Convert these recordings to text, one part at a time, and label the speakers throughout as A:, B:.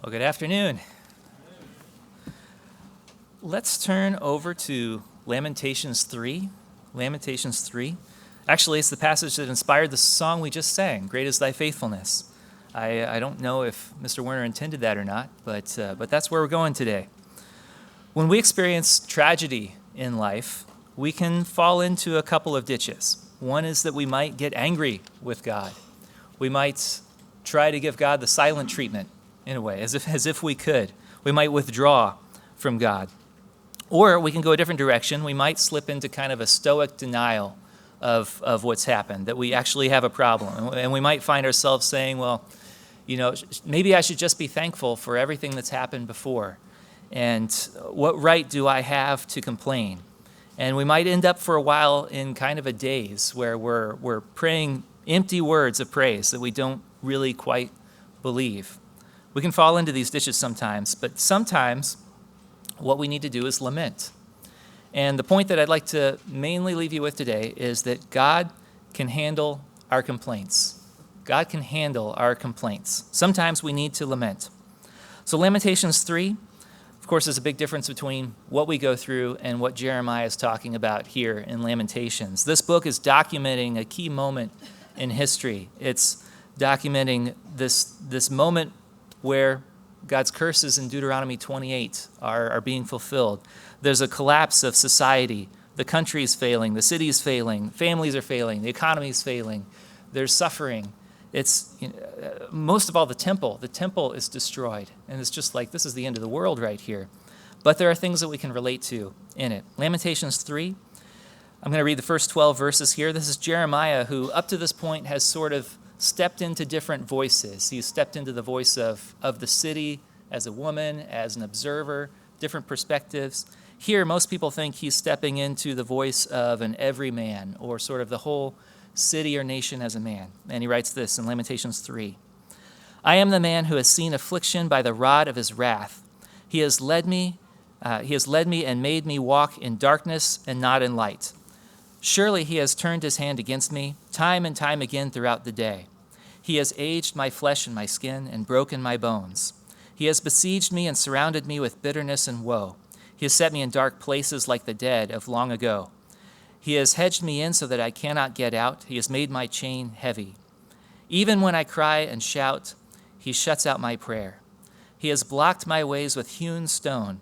A: Well, good afternoon. Let's turn over to Lamentations 3. Lamentations 3. Actually, it's the passage that inspired the song we just sang, Great is Thy Faithfulness. I don't know if Mr. Werner intended that or not, but that's where we're going today. When we experience tragedy in life, we can fall into a couple of ditches. One is that we might get angry with God. We might try to give God the silent treatment, in a way, as if we could. We might withdraw from God. Or we can go a different direction. We might slip into kind of a stoic denial of what's happened, that we actually have a problem. And we might find ourselves saying, well, maybe I should just be thankful for everything that's happened before. And what right do I have to complain? And we might end up for a while in kind of a daze where we're praying empty words of praise that we don't really quite believe. We can fall into these ditches sometimes, but sometimes what we need to do is lament. And the point that I'd like to mainly leave you with today is that God can handle our complaints. God can handle our complaints. Sometimes we need to lament. So Lamentations 3, of course, there's a big difference between what we go through and what Jeremiah is talking about here in Lamentations. This book is documenting a key moment in history. It's documenting this moment where God's curses in Deuteronomy 28 are being fulfilled. There's a collapse of society. The country is failing. The city is failing. Families are failing. The economy is failing. There's suffering. It's most of all the temple. The temple is destroyed. And it's just like, this is the end of the world right here. But there are things that we can relate to in it. Lamentations 3, I'm going to read the first 12 verses here. This is Jeremiah, who up to this point has sort of stepped into different voices. He's stepped into the voice of the city as a woman, as an observer, different perspectives. Here, most people think he's stepping into the voice of an everyman, or sort of the whole city or nation as a man. And he writes this in Lamentations 3. I am the man who has seen affliction by the rod of his wrath. He has led me and made me walk in darkness and not in light. Surely he has turned his hand against me, time and time again throughout the day. He has aged my flesh and my skin and broken my bones. He has besieged me and surrounded me with bitterness and woe. He has set me in dark places like the dead of long ago. He has hedged me in so that I cannot get out. He has made my chain heavy. Even when I cry and shout, he shuts out my prayer. He has blocked my ways with hewn stone.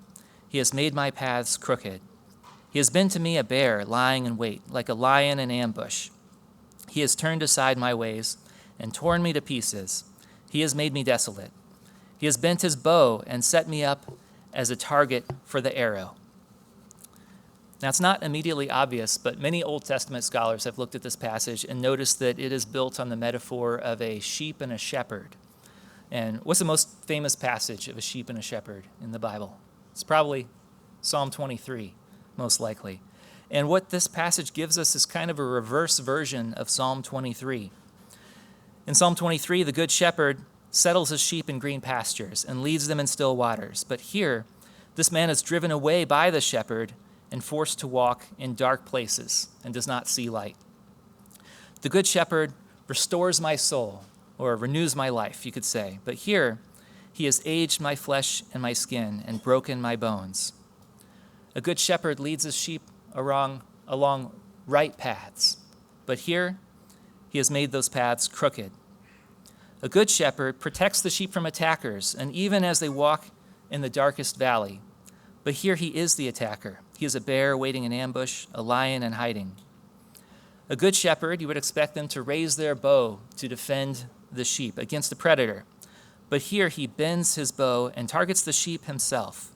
A: He has made my paths crooked. He has been to me a bear lying in wait, like a lion in ambush. He has turned aside my ways and torn me to pieces. He has made me desolate. He has bent his bow and set me up as a target for the arrow. Now, it's not immediately obvious, but many Old Testament scholars have looked at this passage and noticed that it is built on the metaphor of a sheep and a shepherd. And what's the most famous passage of a sheep and a shepherd in the Bible? It's probably Psalm 23. Most likely. And what this passage gives us is kind of a reverse version of Psalm 23. In Psalm 23, the good shepherd settles his sheep in green pastures and leads them in still waters. But here, this man is driven away by the shepherd and forced to walk in dark places and does not see light. The good shepherd restores my soul, or renews my life, you could say. But here, he has aged my flesh and my skin and broken my bones. A good shepherd leads his sheep along right paths, but here he has made those paths crooked. A good shepherd protects the sheep from attackers, and even as they walk in the darkest valley. But here he is the attacker. He is a bear waiting in ambush, a lion in hiding. A good shepherd, you would expect them to raise their bow to defend the sheep against a predator. But here he bends his bow and targets the sheep himself.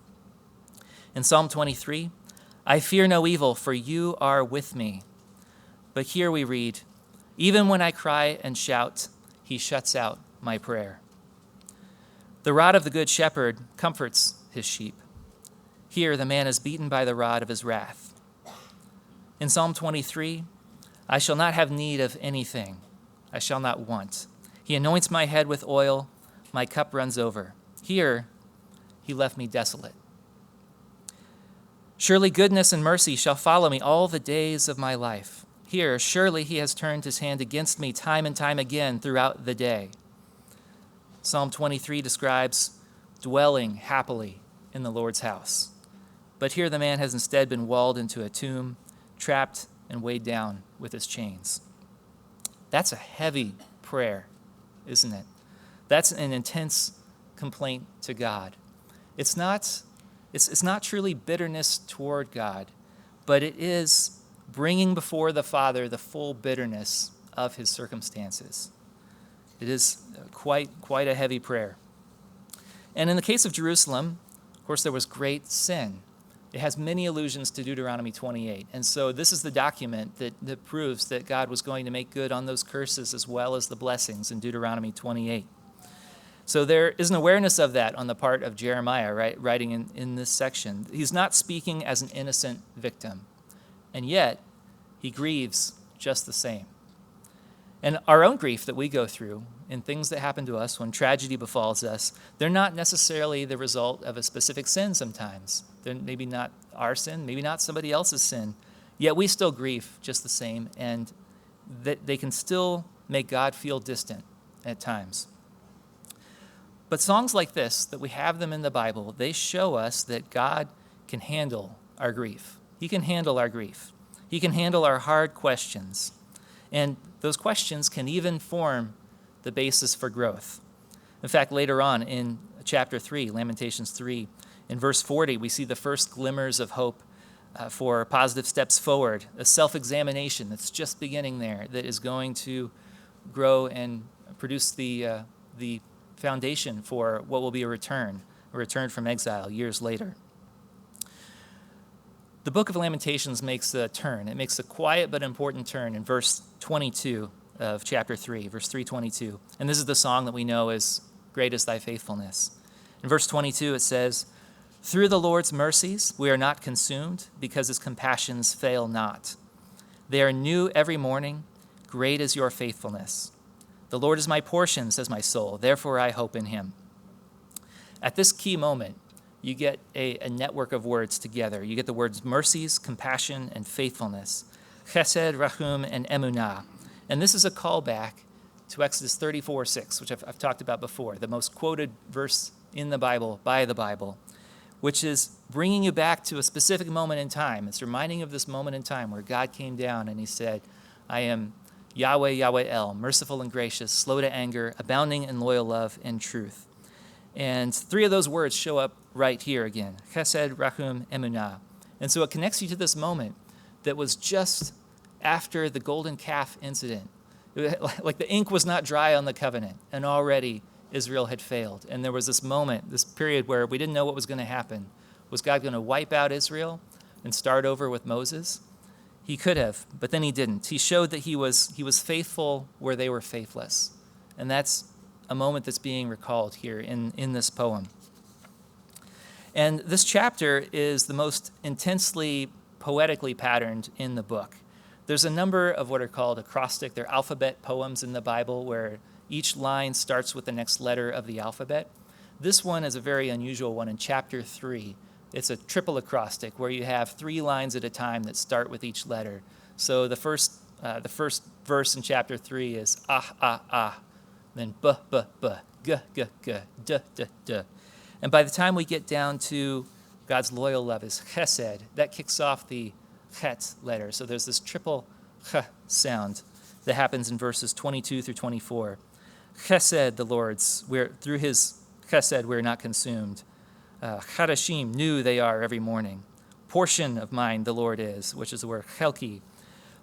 A: In Psalm 23, I fear no evil, for you are with me. But here we read, even when I cry and shout, he shuts out my prayer. The rod of the good shepherd comforts his sheep. Here the man is beaten by the rod of his wrath. In Psalm 23, I shall not have need of anything. I shall not want. He anoints my head with oil. My cup runs over. Here he left me desolate. Surely goodness and mercy shall follow me all the days of my life. Here, surely he has turned his hand against me time and time again throughout the day. Psalm 23 describes dwelling happily in the Lord's house. But here the man has instead been walled into a tomb, trapped and weighed down with his chains. That's a heavy prayer, isn't it? That's an intense complaint to God. It's not truly bitterness toward God, but it is bringing before the Father the full bitterness of his circumstances. It is quite a heavy prayer. And in the case of Jerusalem, of course, there was great sin. It has many allusions to Deuteronomy 28. And so this is the document that proves that God was going to make good on those curses as well as the blessings in Deuteronomy 28. So there is an awareness of that on the part of Jeremiah, right, writing in this section. He's not speaking as an innocent victim, and yet he grieves just the same. And our own grief that we go through and things that happen to us when tragedy befalls us, they're not necessarily the result of a specific sin sometimes. They're maybe not our sin, maybe not somebody else's sin, yet we still grieve just the same, and that they can still make God feel distant at times. But songs like this, that we have them in the Bible, they show us that God can handle our grief. He can handle our grief. He can handle our hard questions. And those questions can even form the basis for growth. In fact, later on in chapter 3, Lamentations 3, in verse 40, we see the first glimmers of hope for positive steps forward, a self-examination that's just beginning there that is going to grow and produce the foundation for what will be a return from exile years later. The book of Lamentations makes a turn. It makes a quiet but important turn in verse 22 of chapter 3, verse 322. And this is the song that we know as Great is Thy Faithfulness. In verse 22 it says, "Through the Lord's mercies we are not consumed, because his compassions fail not. They are new every morning. Great is your faithfulness. The Lord is my portion, says my soul, therefore I hope in him." At this key moment, you get a network of words together. You get the words mercies, compassion, and faithfulness. Chesed, rachum, and emunah. And this is a callback to Exodus 34:6, which I've talked about before, the most quoted verse in the Bible, by the Bible, which is bringing you back to a specific moment in time. It's reminding you of this moment in time where God came down and he said, "I am Yahweh, Yahweh El, merciful and gracious, slow to anger, abounding in loyal love and truth." And three of those words show up right here again, Chesed, Rachum, Emunah. And so it connects you to this moment that was just after the golden calf incident. Like the ink was not dry on the covenant, and already Israel had failed. And there was this moment, this period where we didn't know what was going to happen. Was God going to wipe out Israel and start over with Moses? He could have, but then he didn't. He showed that he was faithful where they were faithless. And that's a moment that's being recalled here in this poem. And this chapter is the most intensely poetically patterned in the book. There's a number of what are called acrostic, they're alphabet poems in the Bible where each line starts with the next letter of the alphabet. This one is a very unusual one in chapter 3. It's a triple acrostic where you have 3 lines at a time that start with each letter. So the first verse in chapter 3 is ah, ah, ah, then b, b, b, g, g, g, d, d, d. And by the time we get down to God's loyal love is chesed, that kicks off the chet letter. So there's this triple ch sound that happens in verses 22 through 24. Chesed, the Lord's, through his chesed we're not consumed. Chadashim, new they are every morning. Portion of mine the Lord is, which is the word chelki.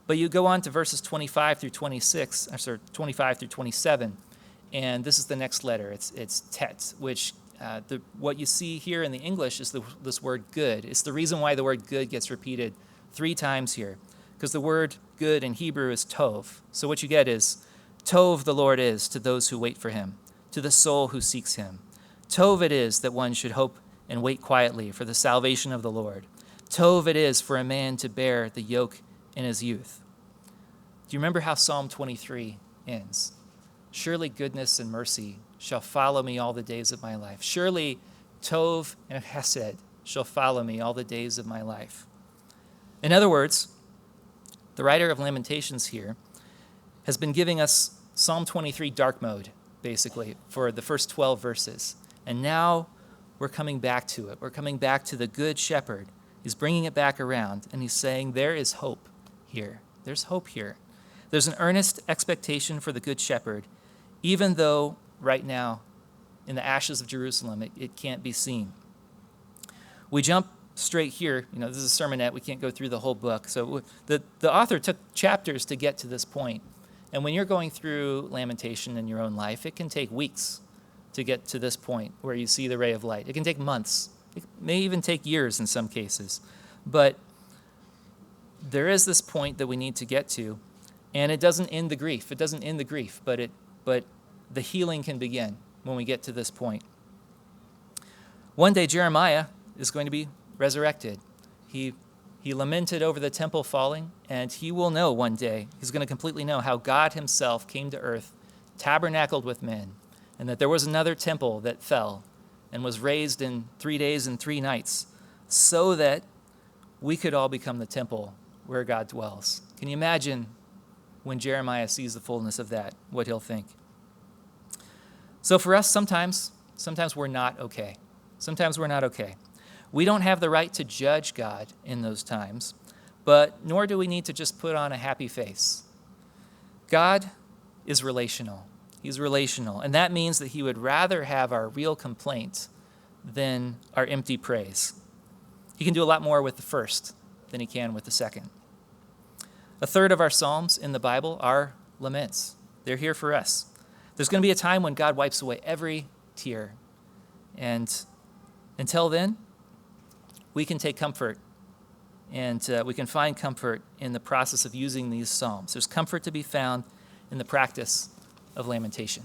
A: But you go on to verses 25 through 27, and this is the next letter. It's tet, which what you see here in the English is this word good. It's the reason why the word good gets repeated 3 times here, because the word good in Hebrew is tov. So what you get is, tov the Lord is to those who wait for him, to the soul who seeks him. Tov it is that one should hope and wait quietly for the salvation of the Lord. Tov it is for a man to bear the yoke in his youth. Do you remember how Psalm 23 ends? Surely goodness and mercy shall follow me all the days of my life. Surely Tov and Chesed shall follow me all the days of my life. In other words, the writer of Lamentations here has been giving us Psalm 23 dark mode, basically, for the first 12 verses. And now we're coming back to it. We're coming back to the good shepherd. He's bringing it back around, and he's saying there is hope here. There's hope here. There's an earnest expectation for the good shepherd, even though right now, in the ashes of Jerusalem, it can't be seen. We jump straight here. This is a sermonette. We can't go through the whole book. So the author took chapters to get to this point. And when you're going through lamentation in your own life, it can take weeks to get to this point where you see the ray of light. It can take months. It may even take years in some cases. But there is this point that we need to get to, and it doesn't end the grief. It doesn't end the grief, but the healing can begin when we get to this point. One day, Jeremiah is going to be resurrected. He lamented over the temple falling, and he will know one day, he's going to completely know how God himself came to earth, tabernacled with men, and that there was another temple that fell and was raised in 3 days and 3 nights so that we could all become the temple where God dwells. Can you imagine when Jeremiah sees the fullness of that, what he'll think? So for us, sometimes we're not okay. Sometimes we're not okay. We don't have the right to judge God in those times, but nor do we need to just put on a happy face. God is relational. He's relational, and that means that he would rather have our real complaint than our empty praise. He can do a lot more with the first than he can with the second. A third of our psalms in the Bible are laments. They're here for us. There's going to be a time when God wipes away every tear, and until then, we can take comfort, and we can find comfort in the process of using these psalms. There's comfort to be found in the practice of lamentation.